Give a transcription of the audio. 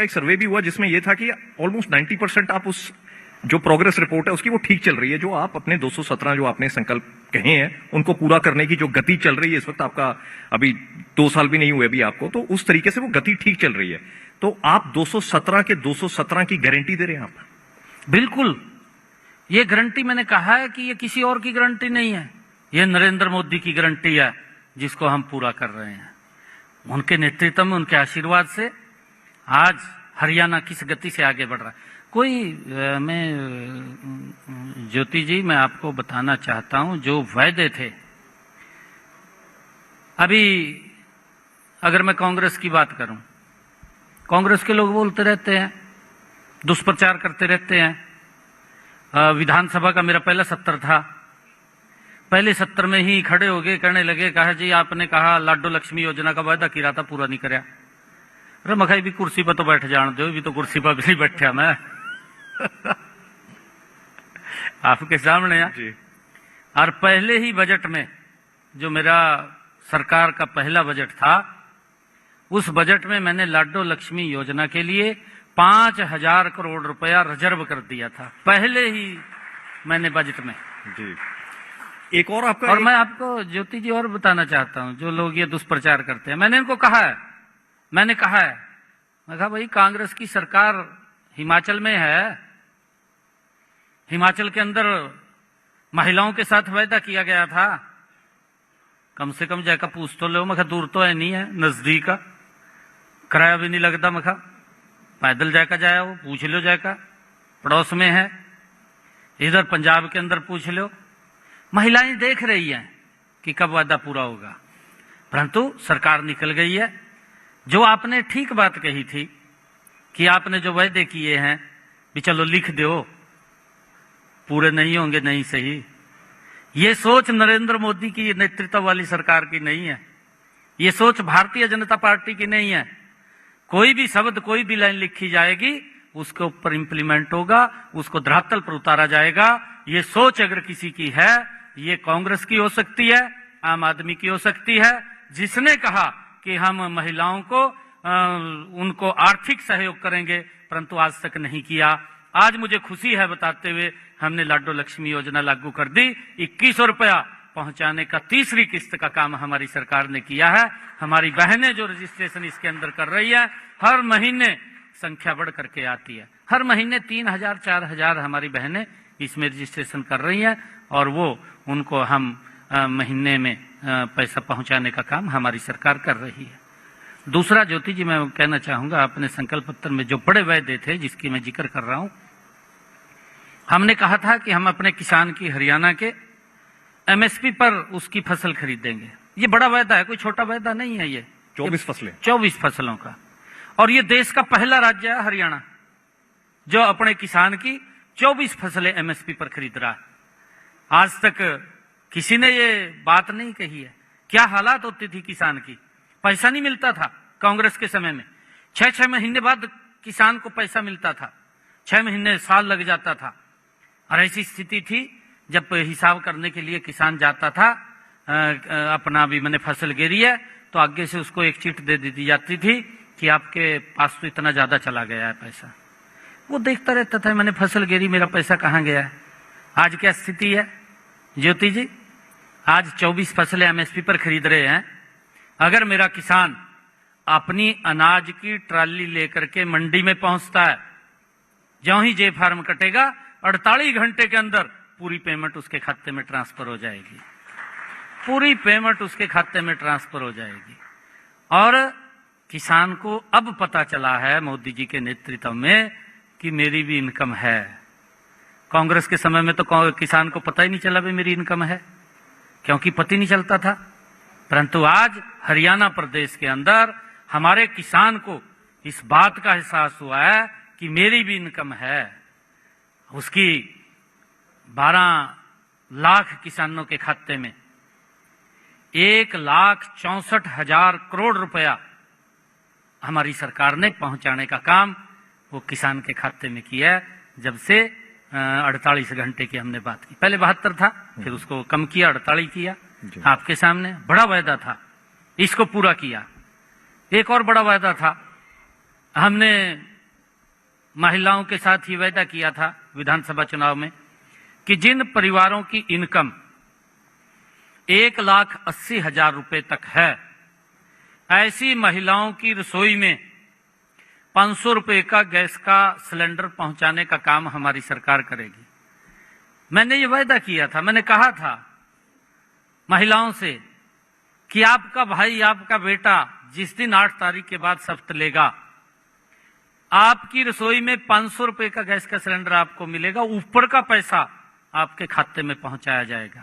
एक सर्वे भी हुआ जिसमें यह था कि ऑलमोस्ट 90% आप उस जो प्रोग्रेस रिपोर्ट है उसकी वो ठीक चल रही है। जो आप अपने 217 जो आपने संकल्प कहे हैं उनको पूरा करने की जो गति चल रही है इस वक्त, आपका अभी 2 साल भी नहीं हुए अभी आपको, तो उस तरीके से वो गति ठीक चल रही है। तो आप 217 के 217 की गारंटी दे रहे हैं आप? बिल्कुल, ये गारंटी मैंने कहा है कि ये किसी और की गारंटी नहीं है, ये नरेंद्र मोदी की गारंटी है जिसको हम पूरा कर रहे हैं। उनके नेतृत्व में, उनके आशीर्वाद से आज हरियाणा किस गति से आगे बढ़ रहा है। मैं ज्योति जी, मैं आपको बताना चाहता हूं, जो वायदे थे, अभी अगर मैं कांग्रेस की बात करूं, कांग्रेस के लोग बोलते रहते हैं, दुष्प्रचार करते रहते हैं। विधानसभा का मेरा पहला सत्र था, पहले सत्र में ही खड़े हो गए, कहने लगे, कहा जी आपने कहा लाडो लक्ष्मी योजना का वायदा किया था, पूरा नहीं कराया। अरे मखाई भी कुर्सी पर तो बैठ जान दो, भी तो कुर्सी पर भी नहीं बैठा मैं आपके सामने है। और पहले ही बजट में, जो मेरा सरकार का पहला बजट था, उस बजट में मैंने लाडो लक्ष्मी योजना के लिए 5,000 करोड़ रुपया रिजर्व कर दिया था, पहले ही मैंने बजट में जी। एक और आपका, और मैं आपको ज्योति जी और बताना चाहता हूं, जो लोग ये दुष्प्रचार करते हैं, मैंने इनको कहा है, मैं कहा भाई कांग्रेस की सरकार हिमाचल में है, हिमाचल के अंदर महिलाओं के साथ वायदा किया गया था, कम से कम जाकर पूछ तो लो। मैं दूर तो है नहीं है, नजदीक का, किराया भी नहीं लगता, मैं पैदल जाकर जाया वो पूछ लो, जाकर पड़ोस में है। इधर पंजाब के अंदर पूछ लो, महिलाएं देख रही हैं कि कब वादा पूरा होगा, परंतु सरकार निकल गई है। जो आपने ठीक बात कही थी कि आपने जो वायदे किए हैं भी चलो लिख दो, पूरे नहीं होंगे, नहीं सही। ये सोच नरेंद्र मोदी की नेतृत्व वाली सरकार की नहीं है, ये सोच भारतीय जनता पार्टी की नहीं है। कोई भी शब्द, कोई भी लाइन लिखी जाएगी, उसके ऊपर इंप्लीमेंट होगा, उसको धरातल पर उतारा जाएगा। ये सोच अगर किसी की है, ये कांग्रेस की हो सकती है, आम आदमी की हो सकती है, जिसने कहा कि हम महिलाओं को उनको आर्थिक सहयोग करेंगे, परंतु आज तक नहीं किया। आज मुझे खुशी है बताते हुए, हमने लाडो लक्ष्मी योजना लागू कर दी, 2100 रुपया पहुंचाने का तीसरी किस्त का काम हमारी सरकार ने किया है। हमारी बहनें जो रजिस्ट्रेशन इसके अंदर कर रही है, हर महीने संख्या बढ़ करके आती है, हर महीने 3,000 4,000 हमारी बहनें इसमें रजिस्ट्रेशन कर रही हैं, और वो उनको हम महीने में पैसा पहुंचाने का काम हमारी सरकार कर रही है। दूसरा ज्योति जी, मैं कहना चाहूंगा, अपने संकल्प पत्र में जो बड़े वायदे थे जिसकी मैं जिक्र कर रहा हूं, हमने कहा था कि हम अपने किसान की, हरियाणा के एमएसपी पर उसकी फसल खरीदेंगे। ये बड़ा वायदा है, कोई छोटा वायदा नहीं है। ये 24 फसलों का, और ये देश का पहला राज्य है हरियाणा जो अपने किसान की 24 फसलें एमएसपी पर खरीद रहा है। आज तक किसी ने ये बात नहीं कही है। क्या हालात होती थी किसान की, पैसा नहीं मिलता था कांग्रेस के समय में, 6-6 महीने बाद किसान को पैसा मिलता था, 6 महीने साल लग जाता था। और ऐसी स्थिति थी जब हिसाब करने के लिए किसान जाता था, अपना भी मैंने फसल गिरी है, तो आगे से उसको एक चिट दे दी जाती थी कि आपके पास तो इतना ज्यादा चला गया है पैसा। वो देखता रहता था, मैंने फसल गिरी, मेरा पैसा कहाँ गया है। आज क्या स्थिति है ज्योति जी, आज 24 फसलें एमएसपी पर खरीद रहे हैं। अगर मेरा किसान अपनी अनाज की ट्राली लेकर के मंडी में पहुंचता है, ज्यों ही जे फार्म कटेगा, 48 घंटे के अंदर पूरी पेमेंट उसके खाते में ट्रांसफर हो जाएगी, पूरी पेमेंट उसके खाते में ट्रांसफर हो जाएगी। और किसान को अब पता चला है मोदी जी के नेतृत्व में कि मेरी भी इनकम है। कांग्रेस के समय में तो किसान को पता ही नहीं चला भी मेरी इनकम है, क्योंकि पता ही नहीं चलता था। परंतु आज हरियाणा प्रदेश के अंदर हमारे किसान को इस बात का एहसास हुआ है कि मेरी भी इनकम है। उसकी 12 लाख किसानों के खाते में 1,64,000 करोड़ रुपया हमारी सरकार ने पहुंचाने का काम वो किसान के खाते में किया है। जब से 48 घंटे की हमने बात की, पहले 72 था, फिर उसको कम किया, 48 किया। आपके सामने बड़ा वायदा था, इसको पूरा किया। एक और बड़ा वायदा था हमने महिलाओं के साथ ही वायदा किया था विधानसभा चुनाव में कि जिन परिवारों की इनकम 1,80,000 रुपए तक है, ऐसी महिलाओं की रसोई में 500 रुपए का गैस का सिलेंडर पहुंचाने का काम हमारी सरकार करेगी। मैंने ये वायदा किया था, मैंने कहा था महिलाओं से कि आपका भाई, आपका बेटा जिस दिन 8 तारीख के बाद शपथ लेगा, आपकी रसोई में 500 रुपए का गैस का सिलेंडर आपको मिलेगा, ऊपर का पैसा आपके खाते में पहुंचाया जाएगा।